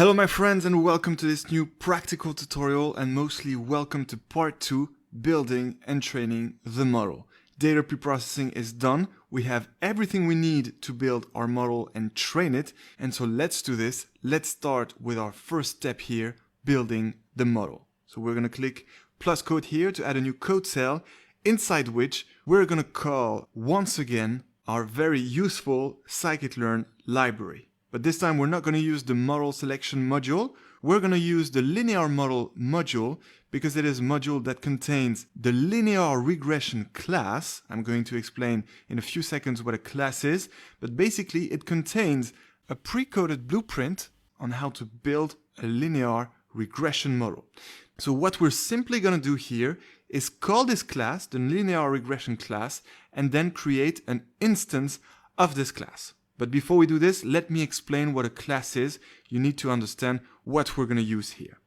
Hello my friends and welcome to this new practical tutorial and mostly welcome to part 2, building and training the model. Data preprocessing is done, we have everything we need to build our model and train it, and so let's do this. Let's start with our first step here, building the model. So we're going to click plus code here to add a new code cell, inside which we're going to call once again our very useful scikit-learn library. But this time we're not going to use the model selection module, we're going to use the linear model module because it is a module that contains the linear regression class. I'm going to explain in a few seconds what a class is, but basically it contains a pre-coded blueprint on how to build a linear regression model. So what we're simply going to do here is call this class, the linear regression class, and then create an instance of this class. But before we do this, let me explain what a class is. You need to understand what we're going to use here.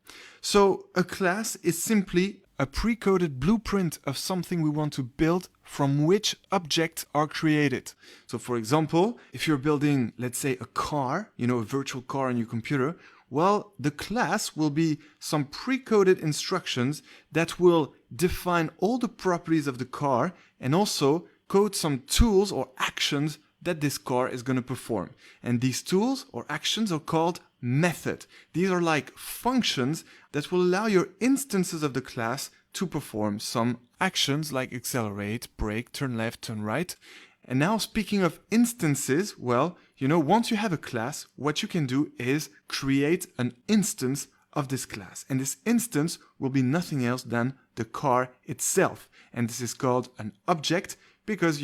So a class is simply a pre-coded blueprint of something we want to build from which objects are created. So for example, if you're building, let's say, a car, a virtual car on your computer, well, the class will be some pre-coded instructions that will define all the properties of the car and also code some tools or actions that this car is going to perform. And these tools or actions are called method. These are like functions that will allow your instances of the class to perform some actions like accelerate, brake, turn left, turn right. And now speaking of instances, well, once you have a class, what you can do is create an instance of this class. And this instance will be nothing else than the car itself. And this is called an object because,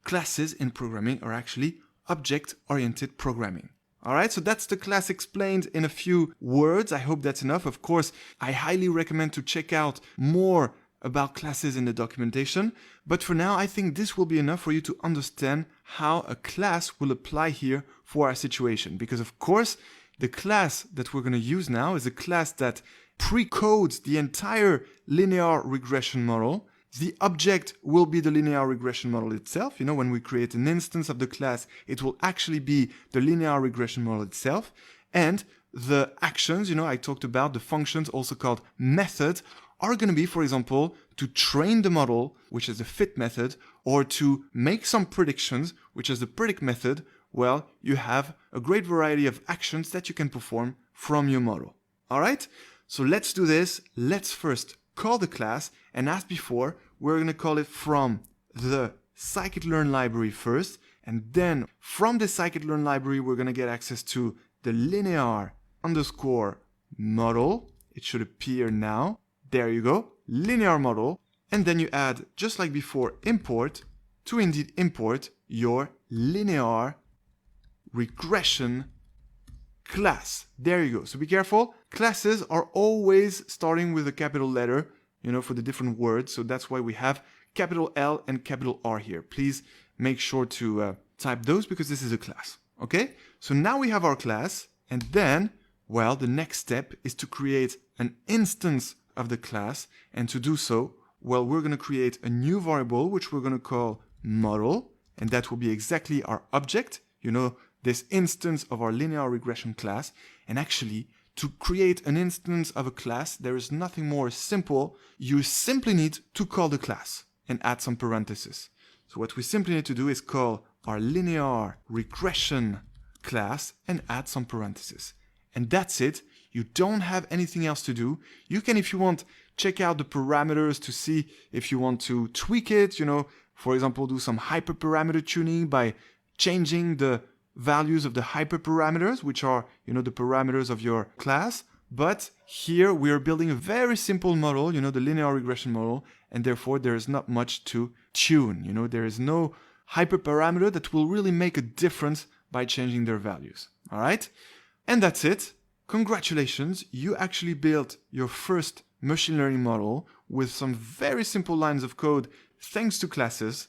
classes in programming are actually object-oriented programming. Alright, so that's the class explained in a few words. I hope that's enough. Of course, I highly recommend to check out more about classes in the documentation. But for now, I think this will be enough for you to understand how a class will apply here for our situation. Because of course, the class that we're going to use now is a class that pre-codes the entire linear regression model. The object will be the linear regression model itself. When we create an instance of the class, it will actually be the linear regression model itself. And the actions, I talked about, the functions, also called methods, are going to be, for example, to train the model, which is the fit method, or to make some predictions, which is the predict method. Well, you have a great variety of actions that you can perform from your model. All right, so let's do this. Let's first call the class, and as before, we're going to call it from the scikit-learn library first, and then from the scikit-learn library, we're going to get access to the linear underscore model. It should appear now. There you go, linear model. And then you add, just like before, import to indeed import your linear regression class. There you go. So be careful. Classes are always starting with a capital letter, for the different words. So that's why we have capital L and capital R here. Please make sure to type those because this is a class. Okay? So now we have our class. And then, well, the next step is to create an instance of the class. And to do so, well, we're going to create a new variable, which we're going to call model. And that will be exactly our object. This instance of our linear regression class. And actually, to create an instance of a class, there is nothing more simple. You simply need to call the class and add some parentheses. So what we simply need to do is call our linear regression class and add some parentheses. And that's it. You don't have anything else to do. You can, if you want, check out the parameters to see if you want to tweak it. For example, do some hyperparameter tuning by changing the values of the hyperparameters, which are, the parameters of your class. But here we are building a very simple model, the linear regression model, and therefore there is not much to tune. There is no hyperparameter that will really make a difference by changing their values. All right? And that's it. Congratulations, you actually built your first machine learning model with some very simple lines of code thanks to classes.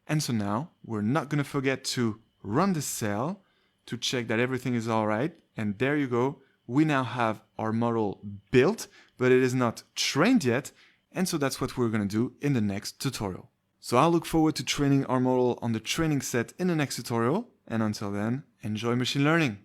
And so now we're not going to forget to run the cell to check that everything is all right. And there you go. We now have our model built, but it is not trained yet. And so that's what we're going to do in the next tutorial. So I'll look forward to training our model on the training set in the next tutorial. And until then, enjoy machine learning.